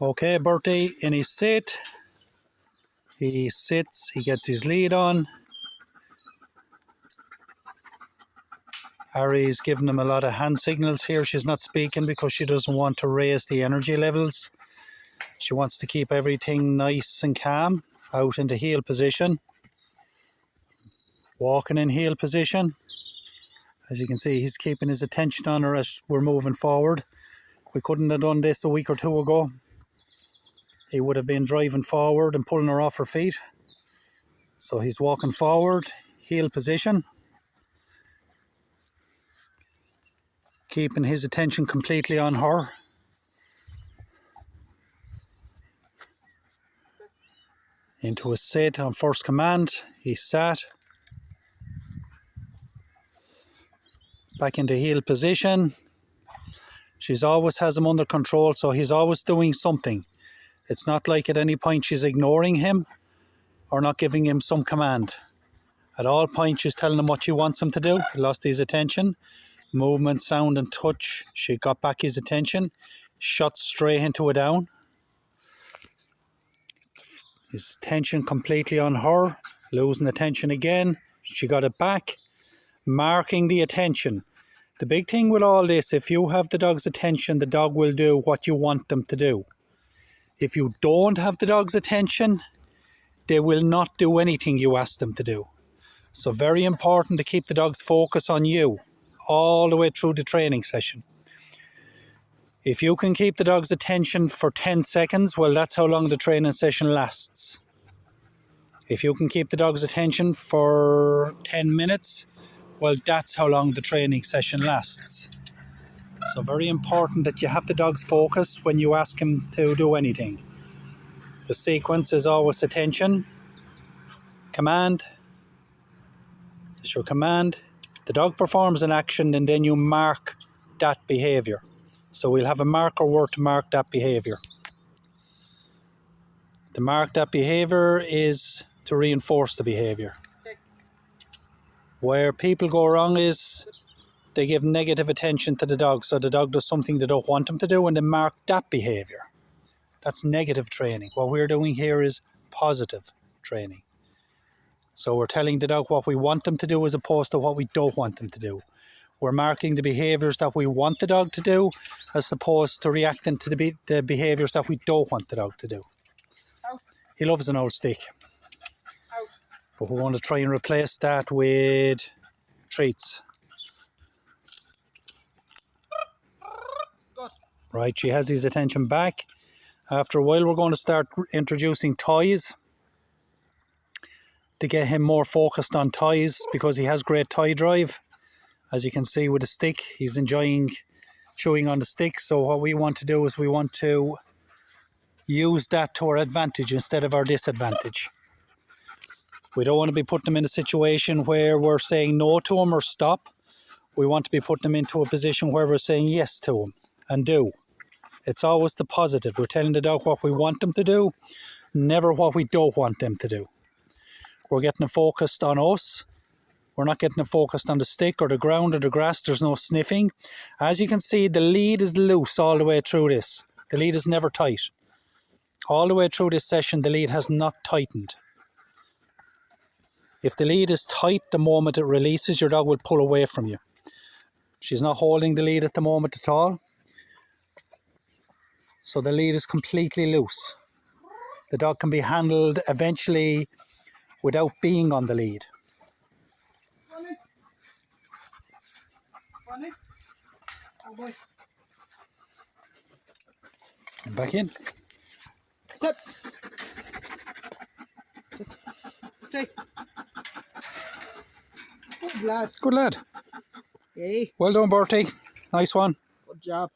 Okay, Bertie in his sit. He sits, he gets his lead on. Harry's giving him a lot of hand signals here. She's not speaking because she doesn't want to raise the energy levels. She wants to keep everything nice and calm. Out into heel position. Walking in heel position. As you can see, he's keeping his attention on her as we're moving forward. We couldn't have done this a week or two ago. He would have been driving forward and pulling her off her feet. So he's walking forward, heel position. Keeping his attention completely on her. Into a sit on first command. He sat. Back into heel position. She's always has him under control, so he's always doing something. It's not like at any point she's ignoring him or not giving him some command. At all points she's telling him what she wants him to do. He lost his attention. Movement, sound and touch. She got back his attention. Shot straight into a down. His attention completely on her. Losing attention again. She got it back. Marking the attention. The big thing with all this, if you have the dog's attention, the dog will do what you want them to do. If you don't have the dog's attention, they will not do anything you ask them to do. So very important to keep the dog's focus on you all the way through the training session. If you can keep the dog's attention for 10 seconds, well, that's how long the training session lasts. If you can keep the dog's attention for 10 minutes, well, that's how long the training session lasts. So very important that you have the dog's focus when you ask him to do anything. The sequence is always attention, command. It's your command. The dog performs an action and then you mark that behaviour. So we'll have a marker word to mark that behaviour. To mark that behaviour is to reinforce the behaviour. Where people go wrong is they give negative attention to the dog. So the dog does something they don't want him to do and they mark that behaviour. That's negative training. What we're doing here is positive training. So we're telling the dog what we want them to do as opposed to what we don't want them to do. We're marking the behaviours that we want the dog to do as opposed to reacting to the behaviours that we don't want the dog to do. Out. He loves an old stick. Out. But we're going to try and replace that with treats. Good. Right, she has his attention back. After a while we're going to start introducing toys to get him more focused on toys because he has great toy drive. As you can see with the stick, he's enjoying chewing on the stick. So what we want to do is we want to use that to our advantage instead of our disadvantage. We don't want to be putting him in a situation where we're saying no to him or stop. We want to be putting him into a position where we're saying yes to him and do. It's always the positive. We're telling the dog what we want them to do, never what we don't want them to do. We're getting it focused on us. We're not getting it focused on the stick or the ground or the grass. There's no sniffing. As you can see, the lead is loose all the way through this. The lead is never tight. All the way through this session, the lead has not tightened. If the lead is tight, the moment it releases, your dog will pull away from you. She's not holding the lead at the moment at all. So the lead is completely loose. The dog can be handled eventually without being on the lead. Oh boy. And back in. Sit. Sit. Stay. Good lad. Good lad. Hey. Well done, Bertie. Nice one. Good job.